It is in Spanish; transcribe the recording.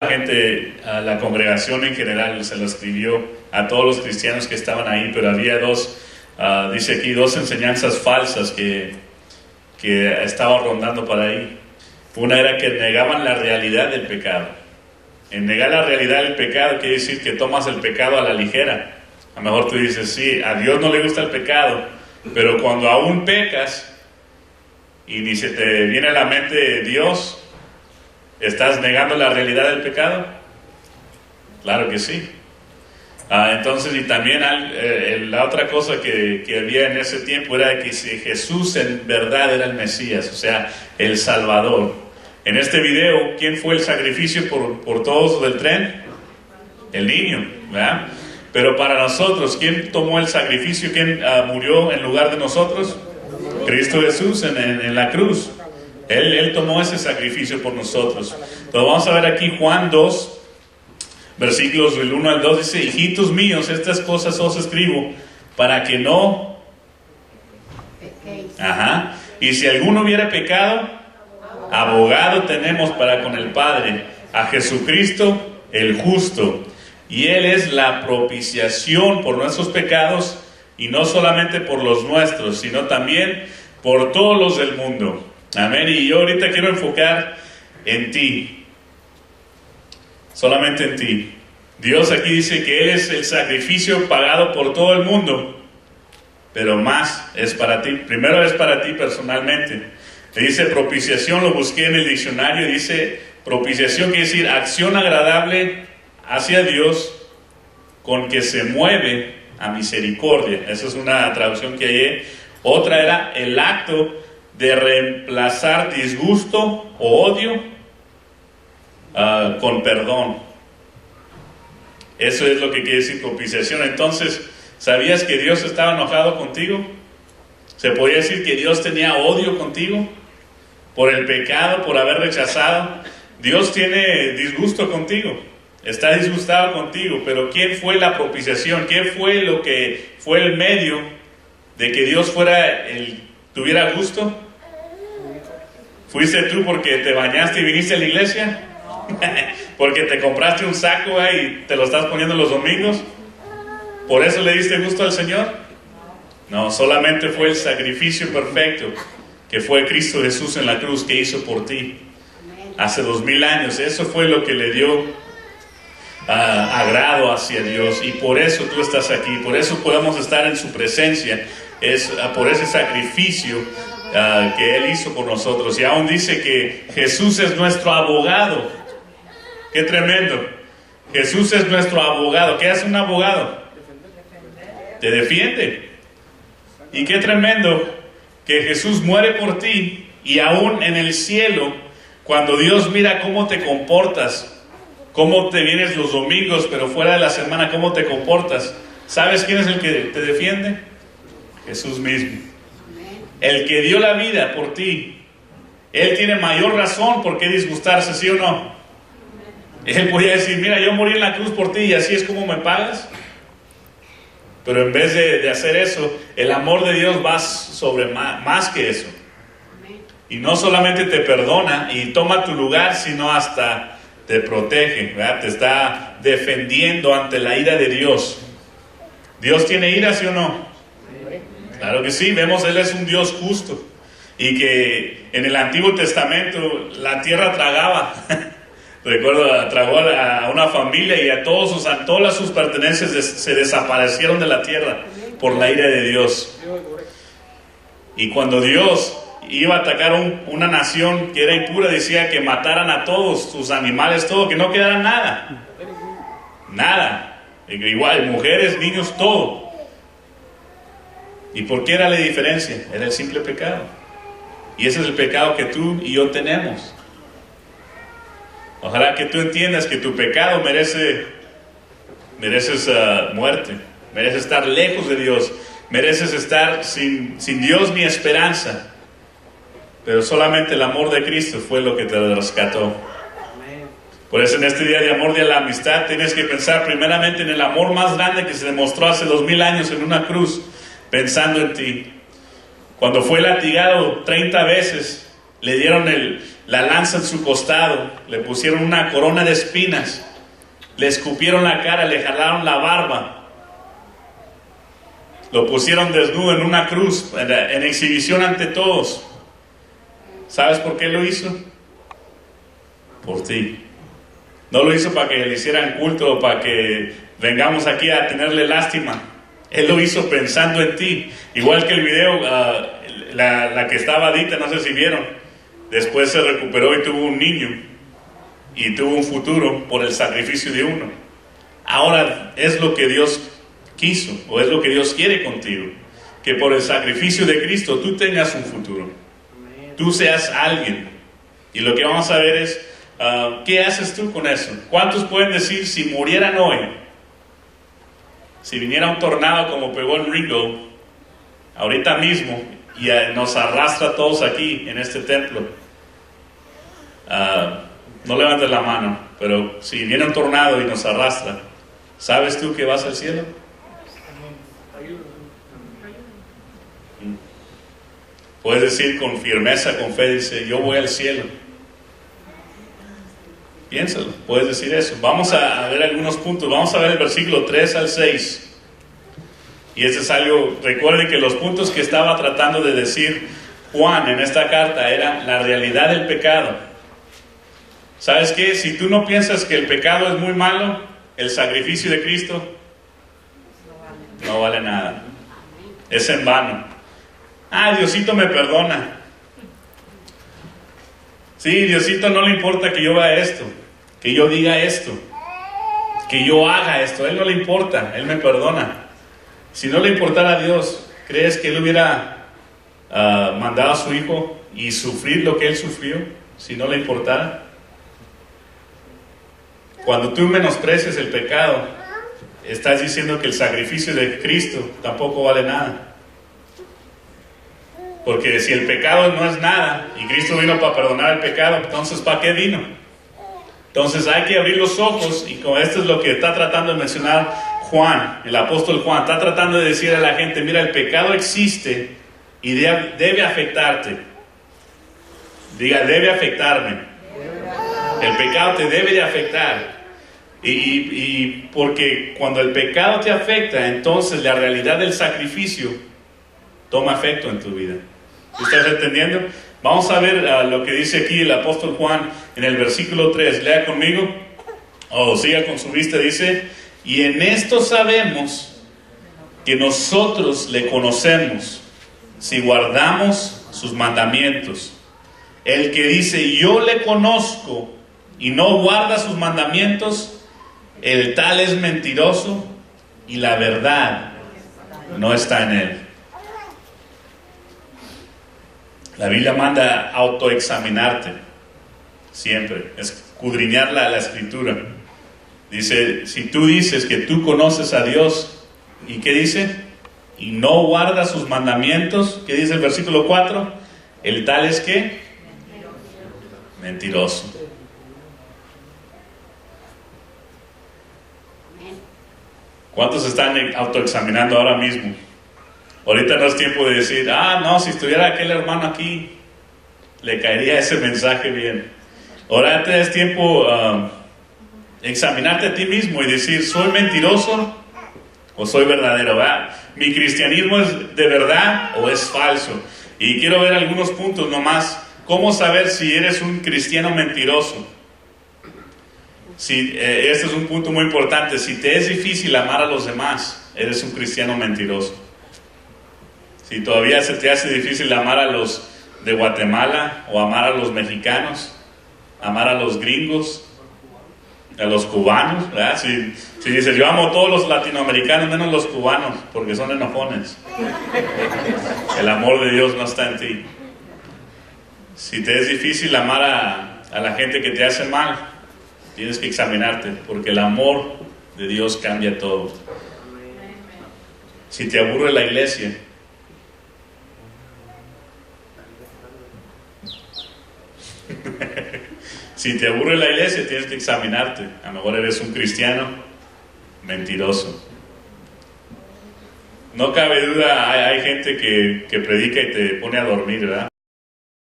gente, a la congregación en general, se lo escribió a todos los cristianos que estaban ahí, pero había dice aquí, dos enseñanzas falsas que estaban rondando por ahí. Una era que negaban la realidad del pecado. En negar la realidad del pecado quiere decir que tomas el pecado a la ligera. A lo mejor tú dices, sí, a Dios no le gusta el pecado, pero cuando aún pecas y ni se te viene a la mente Dios, ¿estás negando la realidad del pecado? Claro que sí. Entonces, y también la otra cosa que había en ese tiempo era que si Jesús en verdad era el Mesías, o sea, el Salvador. En este video, ¿quién fue el sacrificio por todos del tren? El niño, ¿verdad? Pero para nosotros, ¿quién tomó el sacrificio? ¿Quién murió en lugar de nosotros? Cristo Jesús en la cruz. Él tomó ese sacrificio por nosotros. Entonces vamos a ver aquí Juan 2, versículos del 1 al 2, dice: hijitos míos, estas cosas os escribo para que no... Y si alguno hubiera pecado, abogado tenemos para con el Padre, a Jesucristo el justo. Y Él es la propiciación por nuestros pecados, y no solamente por los nuestros, sino también por todos los del mundo. Amén. Y yo ahorita quiero enfocar en ti. Solamente en ti. Dios aquí dice que Él es el sacrificio pagado por todo el mundo, pero más es para ti. Primero es para ti personalmente. Le dice propiciación, lo busqué en el diccionario, dice propiciación quiere decir acción agradable hacia Dios con que se mueve a misericordia. Esa es una traducción que hallé. Otra era el acto de reemplazar disgusto o odio con perdón. Eso es lo que quiere decir propiciación. Entonces, ¿sabías que Dios estaba enojado contigo? ¿Se podría decir que Dios tenía odio contigo por el pecado, por haber rechazado? Dios tiene disgusto contigo, está disgustado contigo, pero ¿quién fue la propiciación? ¿Quién fue lo que fue el medio de que Dios tuviera gusto? ¿Fuiste tú porque te bañaste y viniste a la iglesia? ¿Porque te compraste un saco y te lo estás poniendo los domingos? ¿Por eso le diste gusto al Señor? No, solamente fue el sacrificio perfecto que fue Cristo Jesús en la cruz que hizo por ti hace 2000 años. Eso fue lo que le dio agrado hacia Dios, y por eso tú estás aquí, por eso podemos estar en su presencia. Es por ese sacrificio que Él hizo por nosotros. Y aún dice que Jesús es nuestro abogado. ¡Qué tremendo! Jesús es nuestro abogado. ¿Qué hace un abogado? Te defiende. Y qué tremendo que Jesús muere por ti, y aún en el cielo, cuando Dios mira cómo te comportas, cómo te vienes los domingos, pero fuera de la semana, cómo te comportas, ¿sabes quién es el que te defiende? Jesús mismo. El que dio la vida por ti. Él tiene mayor razón por qué disgustarse, ¿sí o no? Él podía decir: mira, yo morí en la cruz por ti y así es como me pagas. Pero en vez de hacer eso, el amor de Dios va sobre más que eso. Y no solamente te perdona y toma tu lugar, sino hasta te protege, ¿verdad? Te está defendiendo ante la ira de Dios. ¿Dios tiene ira, sí o no? Claro que sí. Vemos, Él es un Dios justo, y que en el Antiguo Testamento la tierra tragaba. Recuerdo, tragó a una familia, y a todas sus pertenencias se desaparecieron de la tierra por la ira de Dios. Y cuando Dios iba a atacar una nación que era impura, decía que mataran a todos sus animales, todo, que no quedara nada. Nada. Igual, mujeres, niños, todo. ¿Y por qué era la diferencia? Era el simple pecado. Y ese es el pecado que tú y yo tenemos. Ojalá que tú entiendas que tu pecado mereces muerte, mereces estar lejos de Dios, mereces estar sin Dios ni esperanza. Pero solamente el amor de Cristo fue lo que te rescató. Por eso en este día de amor de la amistad tienes que pensar primeramente en el amor más grande que se demostró hace 2000 años en una cruz, pensando en ti. Cuando fue latigado 30 veces Le dieron la lanza en su costado, le pusieron una corona de espinas, le escupieron la cara, le jalaron la barba, lo pusieron desnudo en una cruz, en exhibición ante todos. ¿Sabes por qué lo hizo? Por ti. No lo hizo para que le hicieran culto o para que vengamos aquí a tenerle lástima. Él lo hizo pensando en ti. Igual que el video, la que estaba Dita, no sé si vieron. Después se recuperó y tuvo un niño. Y tuvo un futuro por el sacrificio de uno. Ahora es lo que Dios quiso, o es lo que Dios quiere contigo. Que por el sacrificio de Cristo tú tengas un futuro. Tú seas alguien. Y lo que vamos a ver es, ¿qué haces tú con eso? ¿Cuántos pueden decir, si murieran hoy, si viniera un tornado como pegó en Ringo, ahorita mismo, y nos arrastra a todos aquí en este templo? No levantes la mano, pero si viene un tornado y nos arrastra, ¿sabes tú que vas al cielo? Puedes decir con firmeza, con fe, dice, yo voy al cielo. Piénsalo, puedes decir eso. Vamos a ver algunos puntos. Vamos a ver el versículo 3 al 6. Y este es algo, recuerden que los puntos que estaba tratando de decir Juan en esta carta era la realidad del pecado. ¿Sabes qué? Si tú no piensas que el pecado es muy malo, el sacrificio de Cristo no vale nada. Es en vano. Diosito me perdona. Sí, Diosito no le importa que yo vea esto, que yo diga esto, que yo haga esto. A Él no le importa, Él me perdona. Si no le importara a Dios, ¿crees que Él hubiera mandado a su Hijo y sufrir lo que Él sufrió? Si no le importara. Cuando tú menosprecias el pecado, estás diciendo que el sacrificio de Cristo tampoco vale nada. Porque si el pecado no es nada y Cristo vino para perdonar el pecado, entonces ¿para qué vino? Entonces hay que abrir los ojos, y con esto es lo que está tratando de mencionar Juan, el apóstol Juan. Está tratando de decir a la gente, mira, el pecado existe y debe afectarte. Diga, debe afectarme. El pecado te debe de afectar. Y porque cuando el pecado te afecta, entonces la realidad del sacrificio toma efecto en tu vida. ¿Estás entendiendo? Vamos a ver lo que dice aquí el apóstol Juan en el versículo 3. Lea conmigo, o siga con su vista. Dice, y en esto sabemos que nosotros le conocemos, si guardamos sus mandamientos. El que dice, yo le conozco, y no guarda sus mandamientos, el tal es mentiroso, y la verdad no está en él. La Biblia manda autoexaminarte siempre, escudriñar la escritura. Dice, si tú dices que tú conoces a Dios, ¿y qué dice? Y no guarda sus mandamientos, ¿qué dice el versículo 4? El tal es ¿qué? Mentiroso. ¿Cuántos están autoexaminando ahora mismo? Ahorita no es tiempo de decir, no, si estuviera aquel hermano aquí, le caería ese mensaje bien. Ahora es tiempo examinarte a ti mismo y decir, ¿soy mentiroso o soy verdadero? ¿Verdad? ¿Mi cristianismo es de verdad o es falso? Y quiero ver algunos puntos nomás. ¿Cómo saber si eres un cristiano mentiroso? Este es un punto muy importante. Si te es difícil amar a los demás, eres un cristiano mentiroso. Si todavía se te hace difícil amar a los de Guatemala, o amar a los mexicanos, amar a los gringos, a los cubanos, ¿verdad? Si dices, yo amo a todos los latinoamericanos menos los cubanos, porque son enojones, el amor de Dios no está en ti. Si te es difícil amar a la gente que te hace mal, tienes que examinarte, porque el amor de Dios cambia todo. Si te aburre la iglesia, si te aburre la iglesia, tienes que examinarte. A lo mejor eres un cristiano mentiroso. No cabe duda, hay gente que predica y te pone a dormir, ¿verdad?